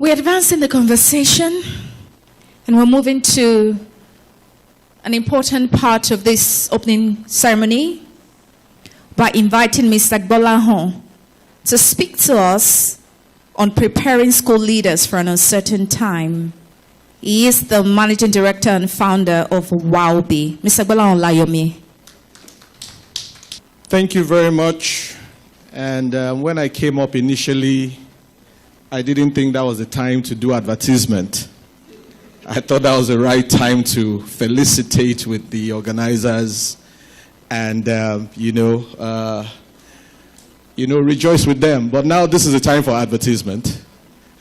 We're advancing the conversation, and we're moving to an important part of this opening ceremony by inviting Mr. Gbolahan to speak to us on preparing school leaders for an uncertain time. He is the managing director and founder of WOWBE. Mr. Gbolahan Olayomi. Thank you very much. And when I came up initially, I didn't think that was the time to do advertisement. I thought that was the right time to felicitate with the organizers and, rejoice with them. But now this is the time for advertisement.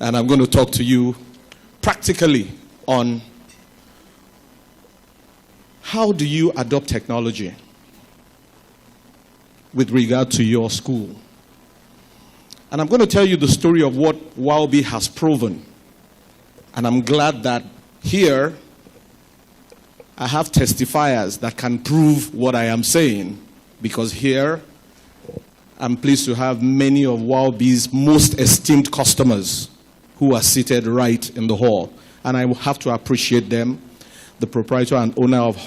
And I'm going to talk to you practically on how do you adopt technology with regard to your school. And I'm going to tell you the story of what WOWBE has proven. And I'm glad that here I have testifiers that can prove what I am saying. Because here I'm pleased to have many of WOWBE's most esteemed customers who are seated right in the hall. And I have to appreciate them. The proprietor and owner of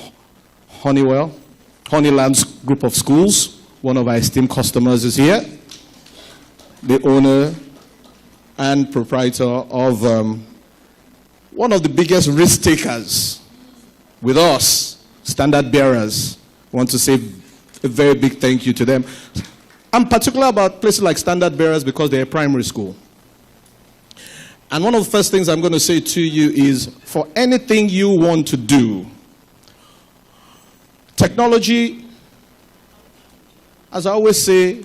Honeyland's group of schools, one of our esteemed customers, is here. The owner and proprietor of one of the biggest risk takers with us, Standard Bearers. I want to say a very big thank you to them. I'm particular about places like Standard Bearers because they're a primary school. And one of the first things I'm going to say to you is, for anything you want to do, technology, as I always say,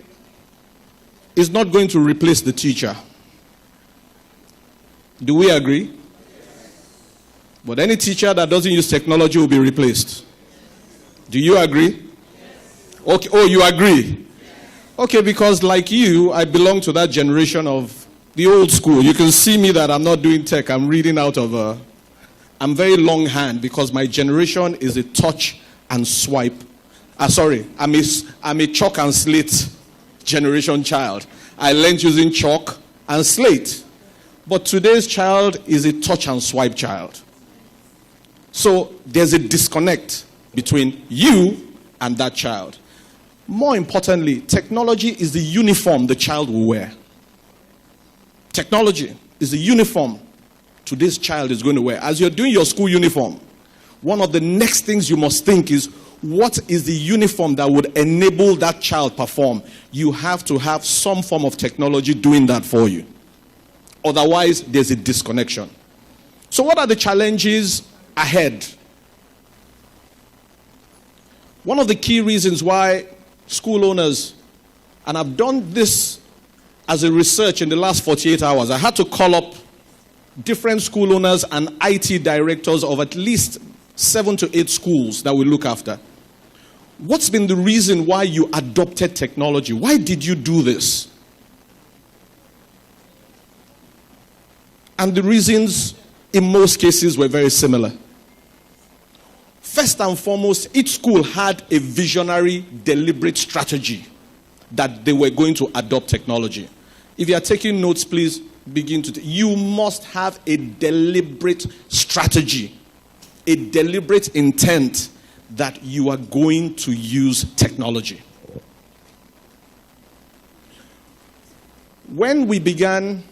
is not going to replace the teacher. Do we agree? But any teacher that doesn't use technology will be replaced. Do you agree? Okay. Oh, you agree? Okay, because like you, I belong to that generation of the old school. You can see me that I'm not doing tech. I'm reading out of I'm very longhand because my generation is a touch and swipe. I'm a chalk and slate generation child. I learned using chalk and slate. But today's child is a touch and swipe child. So there's a disconnect between you and that child. More importantly, technology is the uniform the child will wear. Technology is the uniform today's child is going to wear. As you're doing your school uniform, one of the next things you must think is, what is the uniform that would enable that child perform? You have to have some form of technology doing that for you. Otherwise, there's a disconnection. So what are the challenges ahead? One of the key reasons why school owners, and I've done this as a research in the last 48 hours, I had to call up different school owners and IT directors of at least 7 to 8 schools that we look after. What's been the reason why you adopted technology? Why did you do this? And the reasons, in most cases, were very similar. First and foremost, each school had a visionary, deliberate strategy that they were going to adopt technology. If you are taking notes, please begin to. You must have a deliberate strategy, a deliberate intent that you are going to use technology. When we began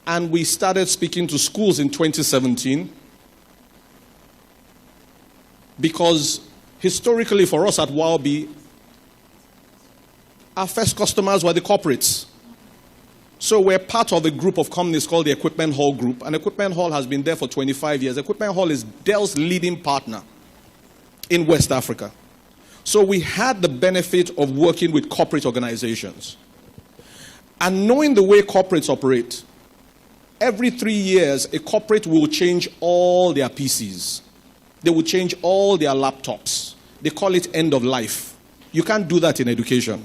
and we started speaking to schools in 2017, because historically for us at WOWBE, our first customers were the corporates. So we're part of a group of companies called the Equipment Hall Group, and Equipment Hall has been there for 25 years. Equipment Hall is Dell's leading partner in West Africa. So we had the benefit of working with corporate organizations. And knowing the way corporates operate, every 3 years, a corporate will change all their PCs. They will change all their laptops. They call it end of life. You can't do that in education.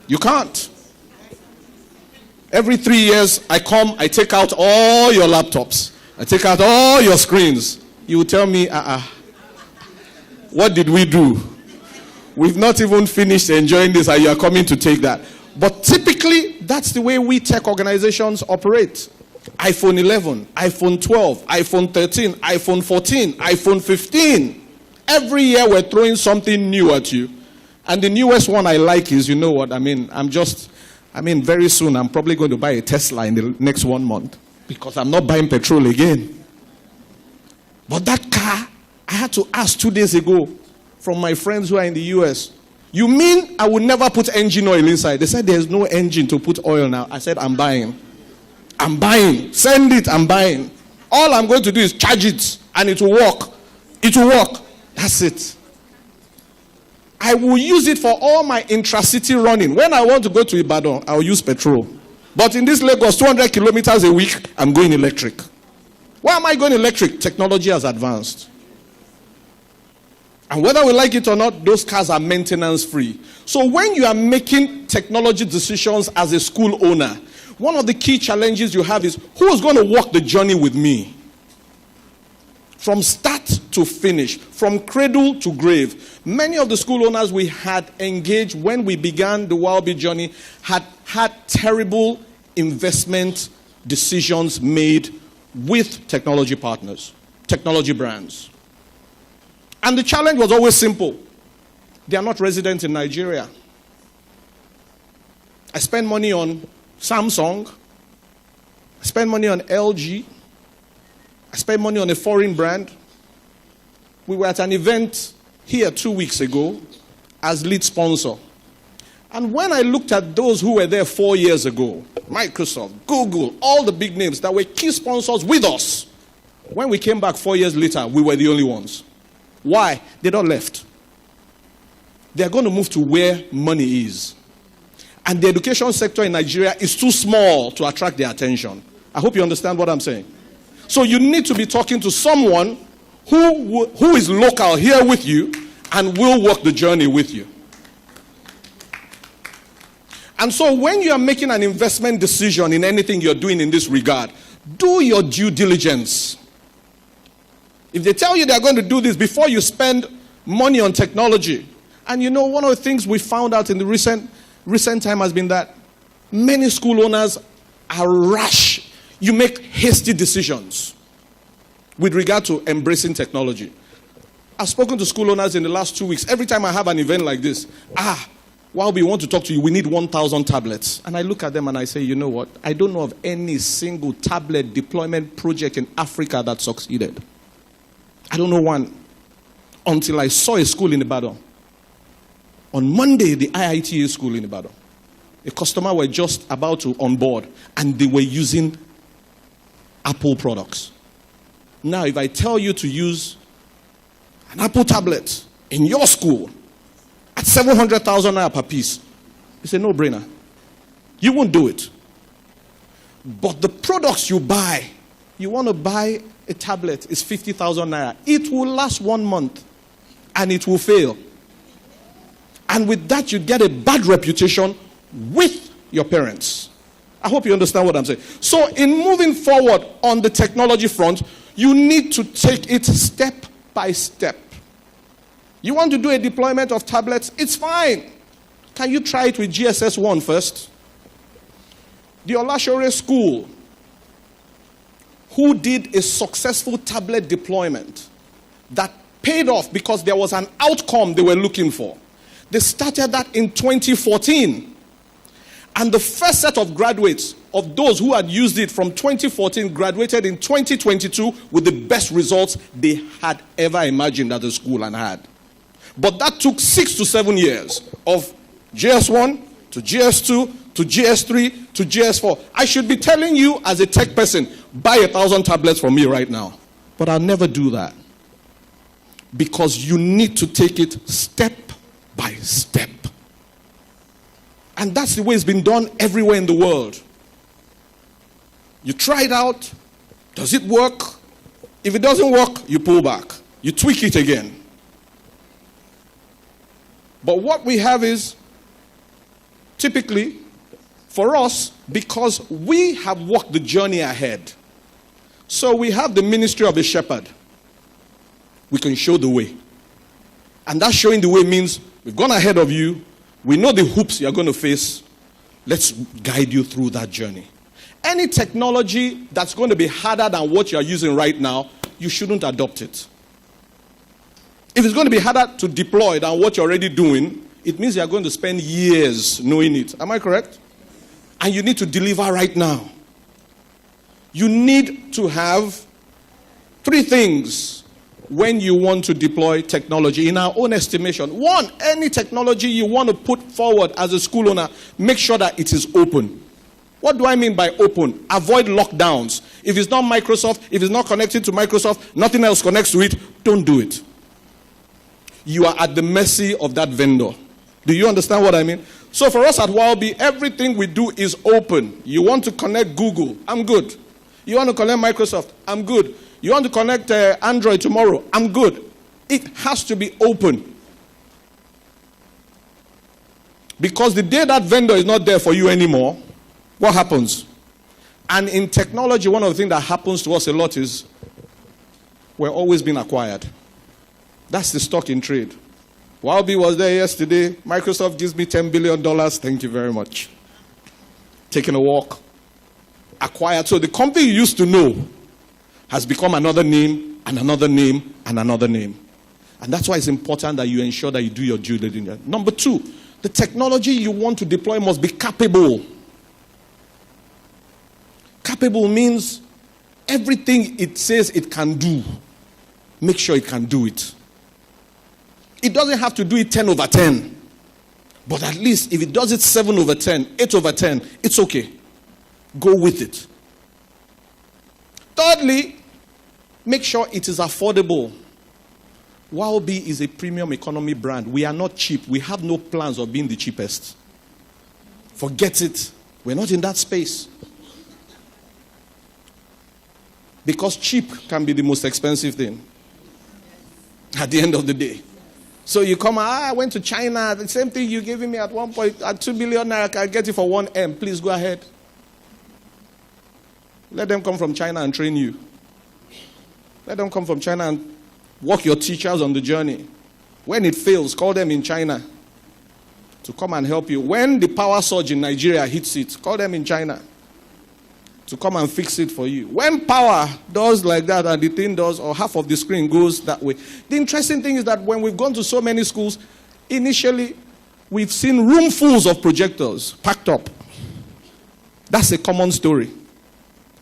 You can't. Every 3 years, I come, I take out all your laptops. I take out all your screens. You will tell me, what did we do? We've not even finished enjoying this and you are coming to take that. But typically, That's the way we tech organizations operate. iPhone 11, iPhone 12, iPhone 13, iPhone 14, iPhone 15. Every year we're throwing something new at you. And the newest one I like is, you know what, very soon I'm probably going to buy a Tesla in the next 1 month. Because I'm not buying petrol again. But that car, I had to ask 2 days ago from my friends who are in the US, you mean I would never put engine oil inside? They said there's no engine to put oil now. I said, I'm buying. I'm buying. Send it, I'm buying. All I'm going to do is charge it and it will work. It will work. That's it. I will use it for all my intracity running. When I want to go to Ibadan, I'll use petrol. But in this Lagos, 200 kilometers a week, I'm going electric. Why am I going electric? Technology has advanced. And whether we like it or not, those cars are maintenance free. So when you are making technology decisions as a school owner, one of the key challenges you have is, who is going to walk the journey with me? From start to finish, from cradle to grave. Many of the school owners we had engaged when we began the Wildby journey had terrible investment decisions made with technology partners, technology brands. And the challenge was always simple. They are not resident in Nigeria. I spend money on Samsung. I spend money on LG. I spend money on a foreign brand. We were at an event here 2 weeks ago as lead sponsor. And when I looked at those who were there 4 years ago, Microsoft, Google, all the big names that were key sponsors with us, when we came back 4 years later, we were the only ones. Why? They don't left. They're going to move to where money is. And the education sector in Nigeria is too small to attract their attention. I hope you understand what I'm saying. So you need to be talking to someone who is local here with you and will walk the journey with you. And so when you are making an investment decision in anything you're doing in this regard, do your due diligence. If they tell you they're going to do this before you spend money on technology, and you know, one of the things we found out in the recent time has been that many school owners are rash. You make hasty decisions with regard to embracing technology. I've spoken to school owners in the last 2 weeks. Every time I have an event like this, while we want to talk to you, we need 1,000 tablets. And I look at them and I say, you know what? I don't know of any single tablet deployment project in Africa that succeeded. I don't know one. Until I saw a school in Ibadan. On Monday, the IITA school in Ibadan. A customer were just about to onboard and they were using Apple products. Now, if I tell you to use an Apple tablet in your school at 700,000 naira per piece, it's a no-brainer. You won't do it. But the products you buy, you want to buy a tablet, is 50,000 naira. It will last 1 month and it will fail. And with that, you get a bad reputation with your parents. I hope you understand what I'm saying. So in moving forward on the technology front, you need to take it step by step. You want to do a deployment of tablets? It's fine. Can you try it with GSS 1 first? The Olashore School, who did a successful tablet deployment that paid off because there was an outcome they were looking for. They started that in 2014. And the first set of graduates of those who had used it from 2014 graduated in 2022 with the best results they had ever imagined that the school had. But that took 6 to 7 years of GS1 to GS2 to GS3 to GS4. I should be telling you as a tech person, buy 1,000 tablets from me right now. But I'll never do that. Because you need to take it step by step. And that's the way it's been done everywhere in the world. You try it out. Does it work? If it doesn't work, you pull back. You tweak it again. But what we have is, typically, for us, because we have walked the journey ahead. So we have the ministry of a shepherd. We can show the way. And that showing the way means we've gone ahead of you. We know the hoops you're going to face. Let's guide you through that journey. Any technology that's going to be harder than what you're using right now, you shouldn't adopt it. If it's going to be harder to deploy than what you're already doing, it means you're going to spend years knowing it. Am I correct? And you need to deliver right now. You need to have 3 things when you want to deploy technology in our own estimation. 1, any technology you want to put forward as a school owner, make sure that it is open. What do I mean by open? Avoid lockdowns. If it's not Microsoft, if it's not connected to Microsoft, nothing else connects to it, don't do it. You are at the mercy of that vendor. Do you understand what I mean? So for us at Wildby, everything we do is open. You want to connect Google, I'm good. You want to connect Microsoft, I'm good. You want to connect Android tomorrow, I'm good. It has to be open. Because the day that vendor is not there for you anymore, what happens? And in technology, one of the things that happens to us a lot is we're always being acquired. That's the stock in trade. Wildby was there yesterday. Microsoft gives me $10 billion. Thank you very much. Taking a walk. Acquired. So the company you used to know has become another name, and another name, and another name. And that's why it's important that you ensure that you do your due diligence. Number 2, the technology you want to deploy must be capable. Capable means everything it says it can do, make sure it can do it. It doesn't have to do it 10 over 10. But at least if it does it 7 over 10, 8 over 10, it's okay. Go with it. Thirdly, make sure it is affordable. Wildby is a premium economy brand. We are not cheap. We have no plans of being the cheapest. Forget it. We're not in that space. Because cheap can be the most expensive thing at the end of the day. So you come, I went to China, the same thing you gave me at one point, at 2 billion naira, I can get it for 1 M. Please go ahead. Let them come from China and train you. Let them come from China and walk your teachers on the journey. When it fails, call them in China to come and help you. When the power surge in Nigeria hits it, call them in China to come and fix it for you. When power does like that and the thing does, or half of the screen goes that way. The interesting thing is that when we've gone to so many schools, initially we've seen roomfuls of projectors packed up. That's a common story.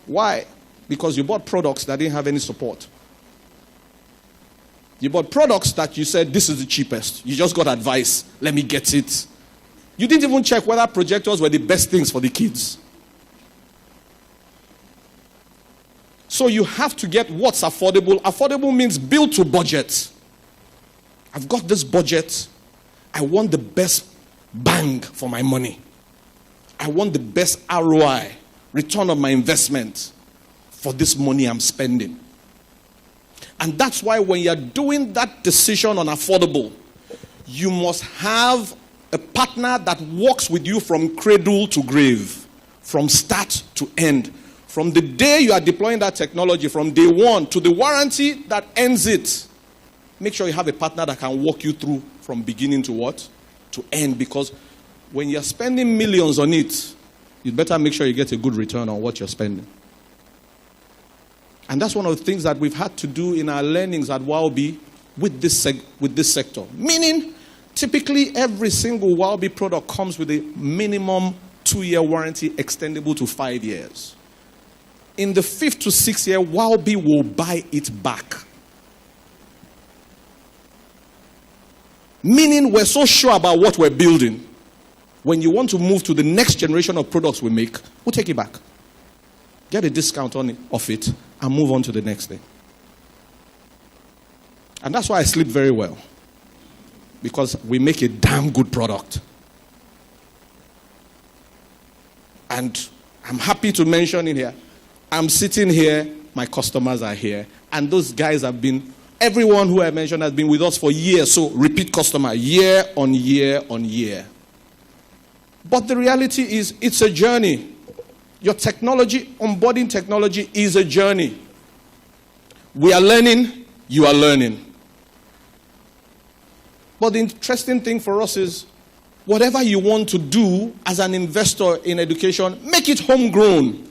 Why? Because you bought products that didn't have any support. You bought products that you said, this is the cheapest. You just got advice. Let me get it. You didn't even check whether projectors were the best things for the kids. So you have to get what's affordable. Affordable means build to budget. I've got this budget. I want the best bang for my money. I want the best ROI, return on my investment for this money I'm spending. And that's why when you're doing that decision on affordable, you must have a partner that works with you from cradle to grave, from start to end. From the day you are deploying that technology, from day 1 to the warranty that ends it, make sure you have a partner that can walk you through from beginning to what? To end. Because when you're spending millions on it, you better make sure you get a good return on what you're spending. And that's one of the things that we've had to do in our learnings at Wildby with this sector. Meaning, typically every single Wildby product comes with a minimum 2-year warranty extendable to 5 years. In the 5th to 6th year, Wildby will buy it back. Meaning we're so sure about what we're building. When you want to move to the next generation of products we make, we'll take it back. Get a discount on it, off it, and move on to the next thing. And that's why I sleep very well. Because we make a damn good product. And I'm happy to mention in here, I'm sitting here, my customers are here, and those guys have been, everyone who I mentioned has been with us for years, so repeat customer, year on year on year. But the reality is, it's a journey. Your technology, onboarding technology is a journey. We are learning, you are learning. But the interesting thing for us is, whatever you want to do as an investor in education, make it homegrown.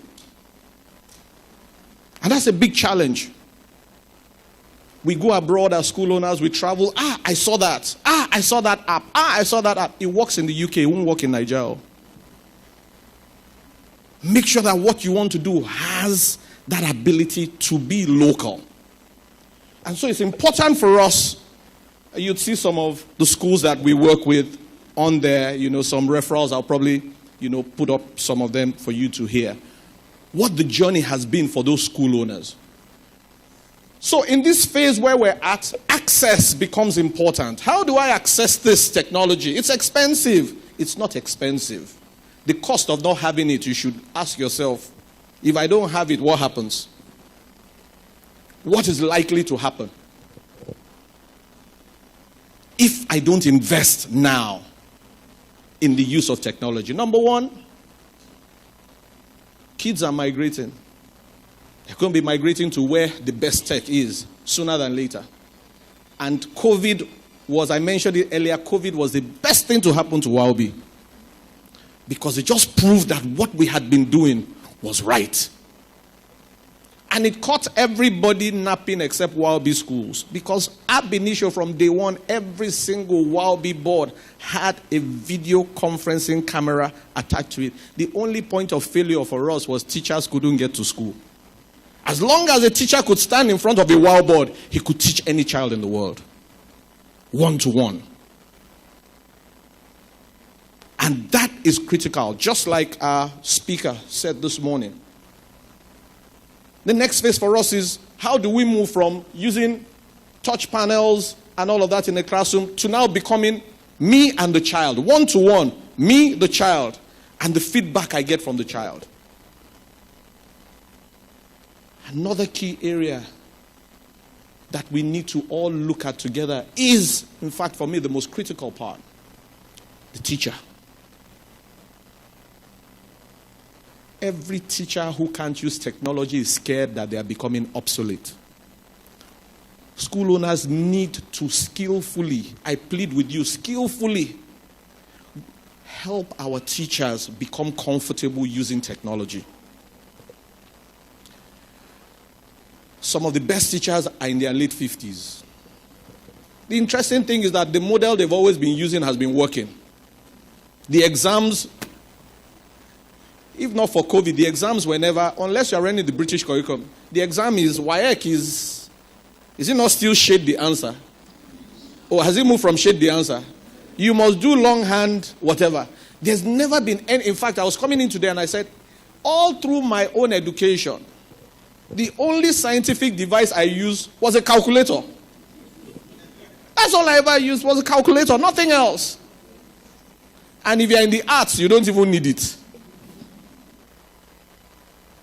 And that's a big challenge. We go abroad as school owners, we travel. I saw that. I saw that app. I saw that app. It works in the UK, it won't work in Nigeria. Make sure that what you want to do has that ability to be local. And so it's important for us. You'd see some of the schools that we work with on there, some referrals. I'll probably, put up some of them for you to hear. What the journey has been for those school owners. So in this phase where we're at, access becomes important. How do I access this technology? It's expensive. It's not expensive. The cost of not having it, you should ask yourself, if I don't have it, what happens? What is likely to happen? If I don't invest now in the use of technology. Number one, kids are migrating. They're going to be migrating to where the best tech is sooner than later. And COVID was, I mentioned it earlier, COVID was the best thing to happen to WowB. Because it just proved that what we had been doing was right. And it caught everybody napping except WowB schools. Because ab initio from day one, every single WowB board had a video conferencing camera attached to it. The only point of failure for us was teachers couldn't get to school. As long as a teacher could stand in front of a WOW board, he could teach any child in the world. One-to-one. And that is critical, just like our speaker said this morning. The next phase for us is, how do we move from using touch panels and all of that in the classroom to now becoming me and the child, one-to-one, me, the child, and the feedback I get from the child. Another key area that we need to all look at together is, in fact, for me, the most critical part, the teacher. Every teacher who can't use technology is scared that they are becoming obsolete. School owners need to skillfully, I plead with you, skillfully help our teachers become comfortable using technology. Some of the best teachers are in their late 50s. The interesting thing is that the model they've always been using has been working. The exams, if not for COVID, the exams were never, unless you're running the British curriculum, the exam is, WAEC is it not still shade the answer? Or has it moved from shade the answer? You must do longhand, whatever. There's never been any, in fact, I was coming in today and I said, all through my own education, the only scientific device I used was a calculator. That's all I ever used was a calculator, nothing else. And if you're in the arts, you don't even need it.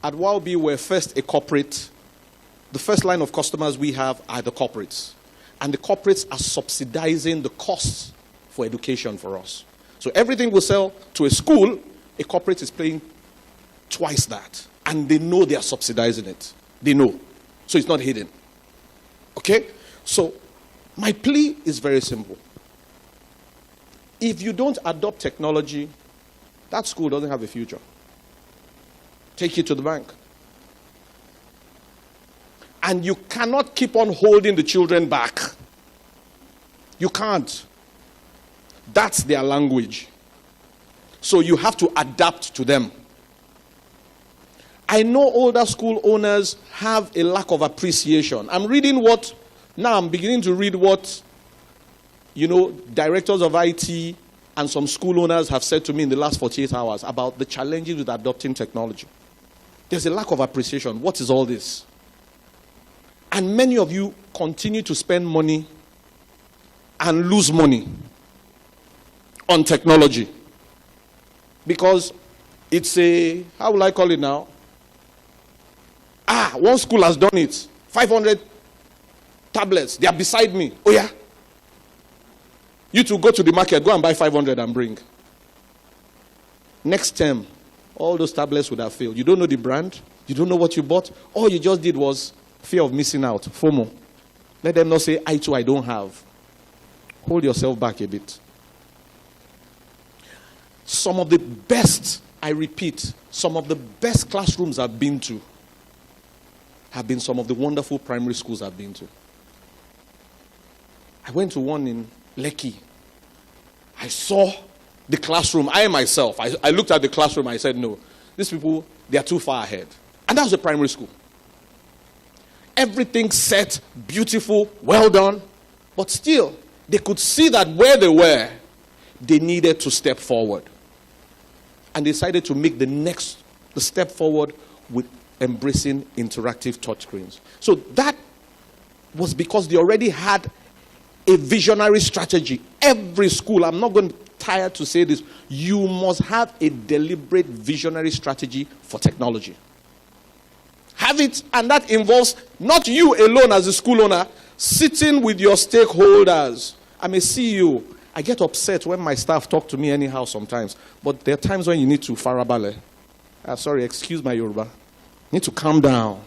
At WowB, we're first a corporate. The first line of customers we have are the corporates. And the corporates are subsidizing the costs for education for us. So everything we sell to a school, a corporate is paying twice that. And they know they are subsidizing it. They know. So it's not hidden. Okay? So my plea is very simple. If you don't adopt technology, that school doesn't have a future. Take it to the bank. And you cannot keep on holding the children back. You can't. That's their language. So you have to adapt to them. I know older school owners have a lack of appreciation. I'm beginning to read what, directors of IT and some school owners have said to me in the last 48 hours about the challenges with adopting technology. There's a lack of appreciation. What is all this? And many of you continue to spend money and lose money on technology. Because it's how will I call it now? One school has done it. 500 tablets. They are beside me. Oh yeah. You two go to the market, go and buy 500 and bring. Next term, all those tablets would have failed. You don't know the brand. You don't know what you bought. All you just did was fear of missing out. FOMO. Let them not say, I don't have. Hold yourself back a bit. Some of the best, I repeat, some of the best classrooms I've been to have been some of the wonderful primary schools I've been to. I went to one in Lekki. I saw the classroom. I myself, I looked at the classroom. I said, no, these people, they are too far ahead. And that was a primary school. Everything set, beautiful, well done. But still, they could see that where they were, they needed to step forward. And decided to make the step forward with embracing interactive touchscreens. So that was because they already had a visionary strategy. Every school, I'm not going to tire to say this, you must have a deliberate visionary strategy for technology. Have it, and that involves not you alone as a school owner, sitting with your stakeholders. I'm a CEO. I get upset when my staff talk to me anyhow sometimes. But there are times when you need to farabale. Sorry, excuse my Yoruba. You need to calm down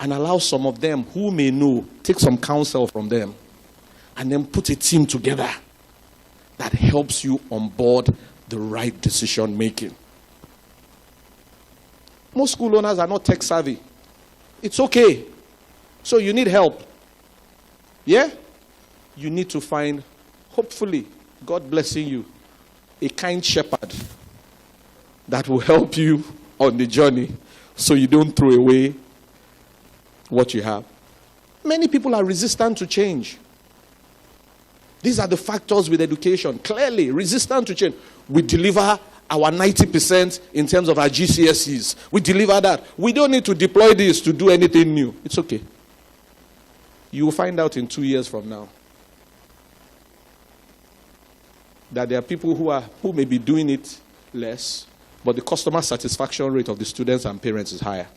and allow some of them who may know, take some counsel from them, and then put a team together that helps you onboard the right decision making. Most school owners are not tech savvy. It's okay. So you need help. Yeah? You need to find, hopefully, God blessing you, a kind shepherd that will help you on the journey so you don't throw away what you have. Many people are resistant to change. These are the factors with education. Clearly, resistant to change. We deliver our 90% in terms of our GCSEs. We deliver that. We don't need to deploy this to do anything new. It's okay. You will find out in 2 years from now that there are people who may be doing it less, but the customer satisfaction rate of the students and parents is higher.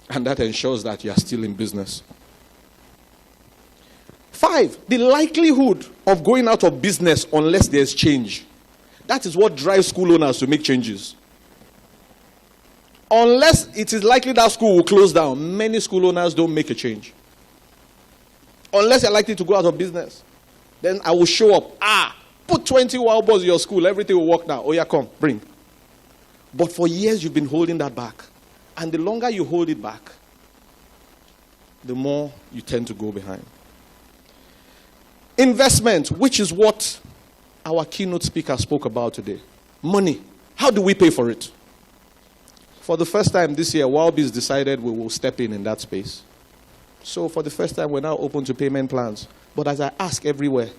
And that ensures that you are still in business. 5, the likelihood of going out of business unless there's change. That is what drives school owners to make changes. Unless it is likely that school will close down, many school owners don't make a change. Unless you're likely to go out of business. Then I will show up. Put 20 wild balls in your school, everything will work now. Oh yeah, come, bring. But for years you've been holding that back. And the longer you hold it back, the more you tend to go behind. Investment, which is what our keynote speaker spoke about today. Money. How do we pay for it? For the first time this year, Wildbees decided we will step in that space. So for the first time, we're now open to payment plans. But as I ask everywhere,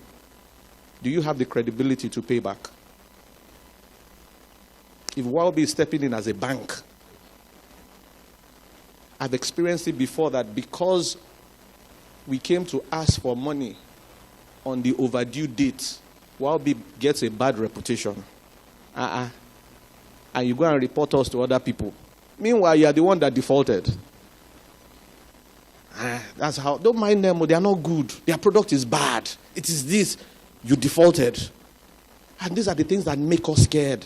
do you have the credibility to pay back? If Wildbees is stepping in as a bank, I've experienced it before that because we came to ask for money on the overdue date, Wildbees gets a bad reputation. And you go and report us to other people. Meanwhile, you are the one that defaulted. That's how. Don't mind them. They are not good. Their product is bad. It is this. You defaulted. And these are the things that make us scared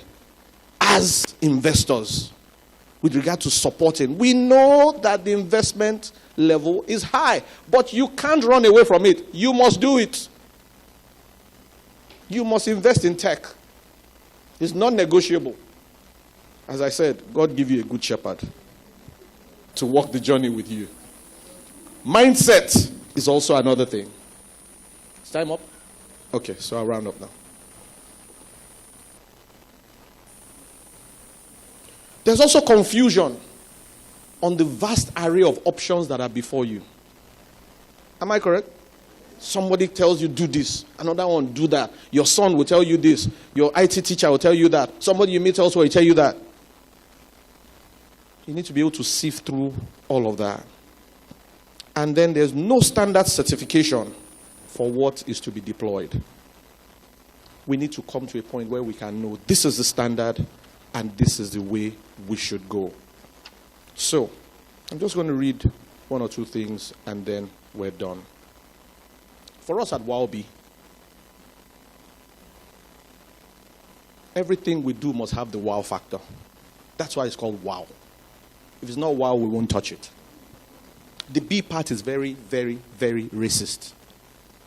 as investors with regard to supporting. We know that the investment level is high, but you can't run away from it. You must do it. You must invest in tech. It's non-negotiable. As I said, God give you a good shepherd to walk the journey with you. Mindset is also another thing. Is time up? Okay, so I'll round up now. There's also confusion on the vast array of options that are before you. Am I correct? Somebody tells you do this, another one do that. Your son will tell you this. Your IT teacher will tell you that. Somebody you meet elsewhere will tell you that. You need to be able to sift through all of that. And then there's no standard certification for what is to be deployed. We need to come to a point where we can know this is the standard and this is the way we should go. So, I'm just going to read one or two things and then we're done. For us at Wildbees, everything we do must have the wow factor. That's why it's called wow. If it's not wow, we won't touch it. The B part is very, very, very racist.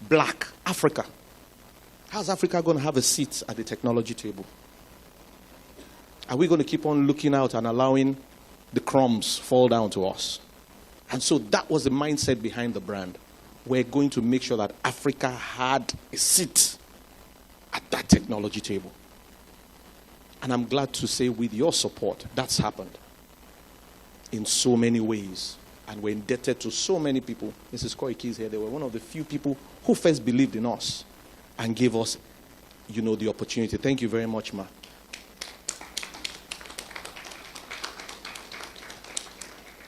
Black, Africa. How's Africa going to have a seat at the technology table? Are we going to keep on looking out and allowing the crumbs fall down to us? And so that was the mindset behind the brand. We're going to make sure that Africa had a seat at that technology table. And I'm glad to say with your support, that's happened in so many ways. And we're indebted to so many people. Mrs. Koike is here. They were one of the few people who first believed in us and gave us, the opportunity. Thank you very much, ma.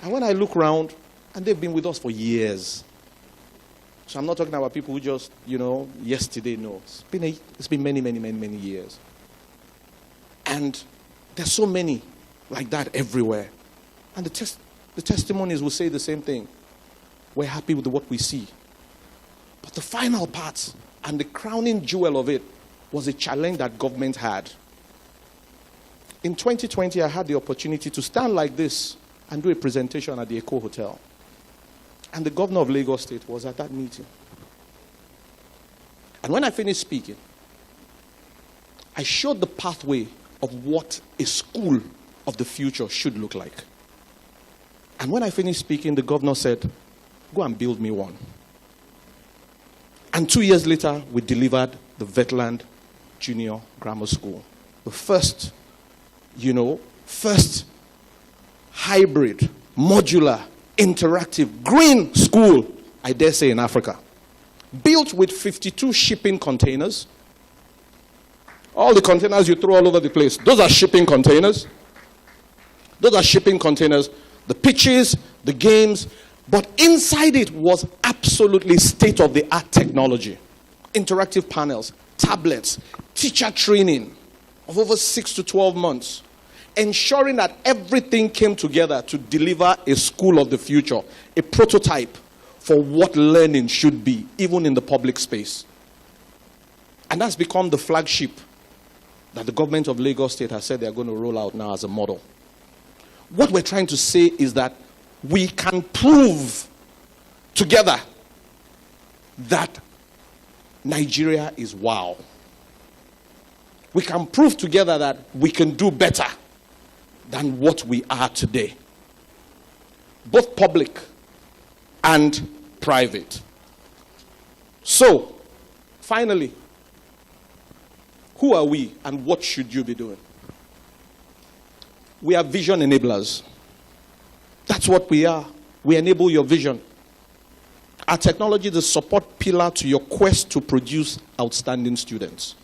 And when I look around, and they've been with us for years. So I'm not talking about people who just, yesterday, no. It's been many, many, many, many years. And there's so many like that everywhere. And the testimonies will say the same thing. We're happy with what we see. But the final part and the crowning jewel of it was a challenge that government had. In 2020, I had the opportunity to stand like this and do a presentation at the Echo Hotel. And the governor of Lagos State was at that meeting. And when I finished speaking, I showed the pathway of what a school of the future should look like. And when I finished speaking, the governor said, go and build me one. And 2 years later, we delivered the Vetland Junior Grammar School. The first hybrid, modular, interactive, green school, I dare say, in Africa. Built with 52 shipping containers. All the containers you throw all over the place, those are shipping containers. Those are shipping containers. The pitches, the games, but inside it was absolutely state-of-the-art technology. Interactive panels, tablets, teacher training of over 6 to 12 months. Ensuring that everything came together to deliver a school of the future, a prototype for what learning should be, even in the public space. And that's become the flagship that the government of Lagos State has said they're going to roll out now as a model. What we're trying to say is that we can prove together that Nigeria is wow. We can prove together that we can do better than what we are today. Both public and private. So, finally, who are we and what should you be doing? We are vision enablers. That's what we are. We enable your vision. Our technology is the support pillar to your quest to produce outstanding students.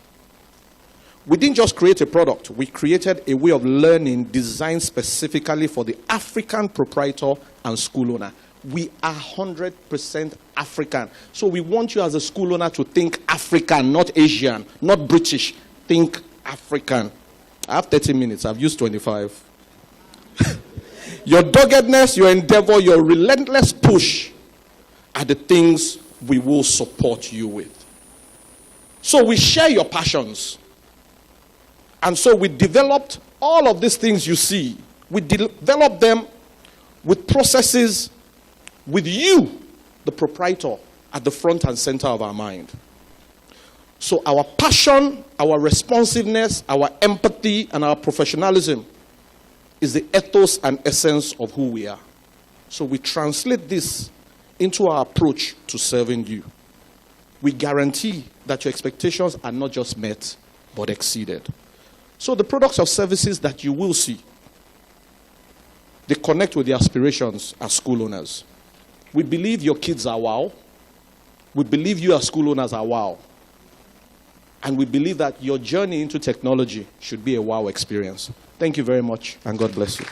We didn't just create a product. We created a way of learning designed specifically for the African proprietor and school owner. We are 100% African. So we want you as a school owner to think African, not Asian, not British. Think African. I have 30 minutes. I've used 25. Your doggedness, your endeavor, your relentless push are the things we will support you with. So we share your passions. And so we developed all of these things you see. We developed them with processes, with you, the proprietor, at the front and center of our mind. So our passion, our responsiveness, our empathy, and our professionalism is the ethos and essence of who we are. So we translate this into our approach to serving you. We guarantee that your expectations are not just met, but exceeded. So the products or services that you will see, they connect with the aspirations as school owners. We believe your kids are wow. We believe you as school owners are wow. And we believe that your journey into technology should be a wow experience. Thank you very much, and God bless you.